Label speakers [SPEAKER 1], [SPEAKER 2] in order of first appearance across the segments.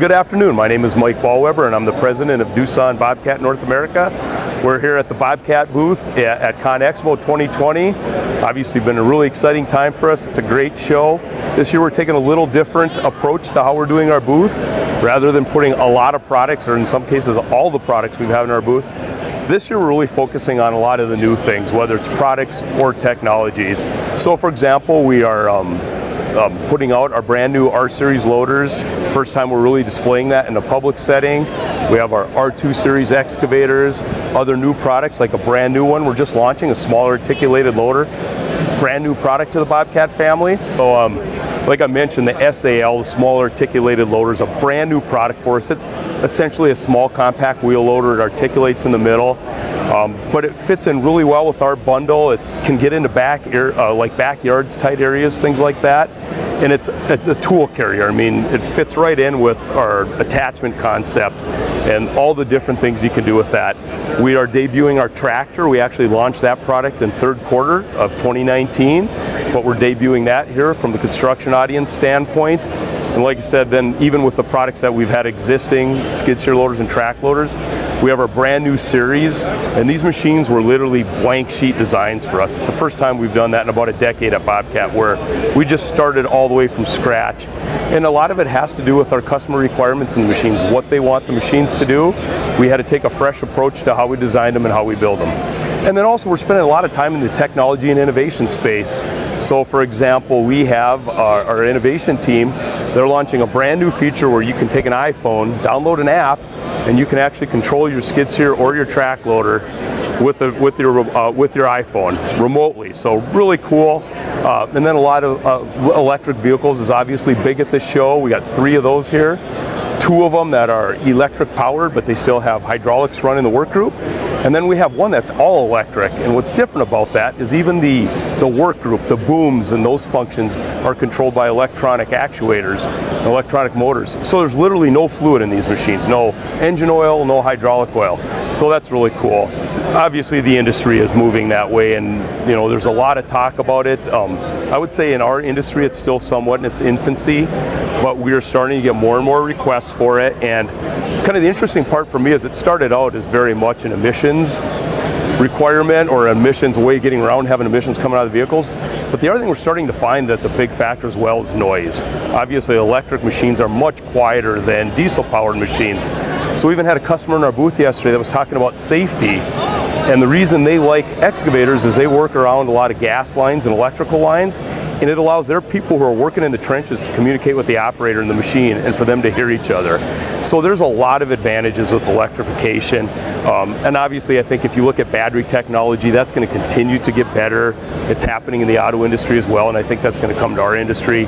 [SPEAKER 1] good afternoon. My name is Mike Ballweber and I'm the president of Doosan Bobcat North America. We're here at the Bobcat booth at CONEXPO 2020. Obviously been a really exciting time for us. It's a great show. This year we're taking a little different approach to how we're doing our booth. Rather than putting a lot of products, or in some cases all the products we've had in our booth, this year we're really focusing on a lot of the new things, whether it's products or technologies. So for example, we are putting out our brand new R Series loaders. First time we're really displaying that in a public setting. We have our R2 Series excavators, other new products like a brand new one we're just launching, a smaller articulated loader. Brand new product to the Bobcat family. So like I mentioned, the SAL, the small articulated loader, is a brand new product for us. It's essentially a small compact wheel loader. It articulates in the middle, but it fits in really well with our bundle. It can get into like backyards, tight areas, things like that. And it's a tool carrier. I mean, it fits right in with our attachment concept and all the different things you can do with that. We are debuting our tractor. We actually launched that product in third quarter of 2019, but we're debuting that here from the construction audience standpoint. And like I said, then even with the products that we've had existing, skid steer loaders and track loaders, we have our brand new series, and these machines were literally blank sheet designs for us. It's the first time we've done that in about a decade at Bobcat, where we just started all the way from scratch. And a lot of it has to do with our customer requirements in the machines, what they want the machines to do. We had to take a fresh approach to how we designed them and how we build them. And then also we're spending a lot of time in the technology and innovation space. So for example, we have our innovation team. They're launching a brand new feature where you can take an iPhone, download an app, and you can actually control your skid steer or your track loader with your iPhone remotely. So really cool. And then a lot of electric vehicles is obviously big at this show. We got 3 of those here. 2 of them that are electric powered, but they still have hydraulics running the work group. And then we have one that's all electric. And what's different about that is even the work group, the booms and those functions are controlled by electronic actuators, electronic motors. So there's literally no fluid in these machines, no engine oil, no hydraulic oil. So that's really cool. Obviously the industry is moving that way, and you know, there's a lot of talk about it. I would say in our industry it's still somewhat in its infancy, but we are starting to get more and more requests for it. And kind of the interesting part for me is it started out as very much an emissions requirement or emissions way of getting around having emissions coming out of the vehicles. But the other thing we're starting to find that's a big factor as well is noise. Obviously electric machines are much quieter than diesel powered machines. So we even had a customer in our booth yesterday that was talking about safety. And the reason they like excavators is they work around a lot of gas lines and electrical lines, and it allows their people who are working in the trenches to communicate with the operator in the machine and for them to hear each other. So there's a lot of advantages with electrification. And obviously I think if you look at battery technology, that's going to continue to get better. It's happening in the auto industry as well, and I think that's going to come to our industry.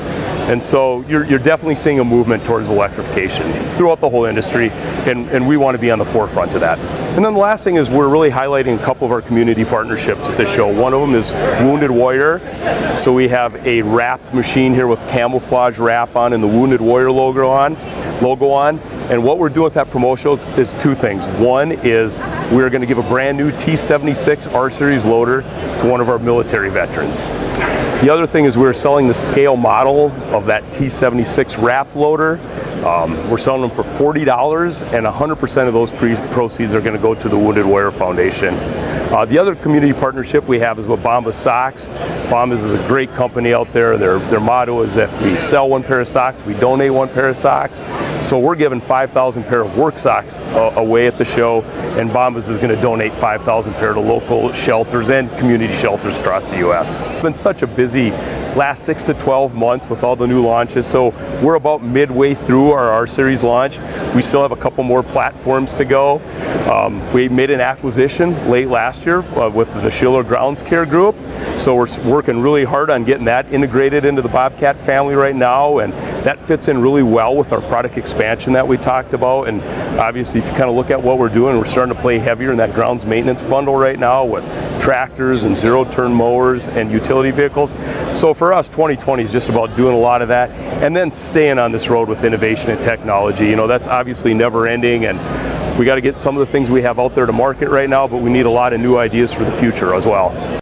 [SPEAKER 1] And so you're definitely seeing a movement towards electrification throughout the whole industry, and we want to be on the forefront of that. And then the last thing is we're really highlighting a couple of our community partnerships at this show. One of them is Wounded Warrior. So we have a wrapped machine here with camouflage wrap on and the Wounded Warrior logo on. And what we're doing with that promotion is 2 things. One is we're going to give a brand new T76 R Series loader to one of our military veterans. The other thing is we're selling the scale model of that T76 wrap loader. We're selling them for $40, and 100% of those proceeds are going to go to the Wounded Warrior Foundation. The other community partnership we have is with Bombas Socks. Bombas is a great company out there. Their motto is if we sell 1 pair of socks, we donate 1 pair of socks. So we're giving 5,000 pair of work socks away at the show, and Bombas is going to donate 5,000 pair to local shelters and community shelters across the U.S. It's been such a busy last 6 to 12 months with all the new launches. So we're about midway through our R Series launch. We still have a couple more platforms to go. We made an acquisition late last year with the Schiller Grounds Care Group. So we're working really hard on getting that integrated into the Bobcat family right now, and that fits in really well with our product expansion that we talked about. And obviously if you kind of look at what we're doing, we're starting to play heavier in that grounds maintenance bundle right now with tractors and zero-turn mowers and utility vehicles. So for us, 2020 is just about doing a lot of that and then staying on this road with innovation and technology. You know, that's obviously never ending, and we got to get some of the things we have out there to market right now, but we need a lot of new ideas for the future as well.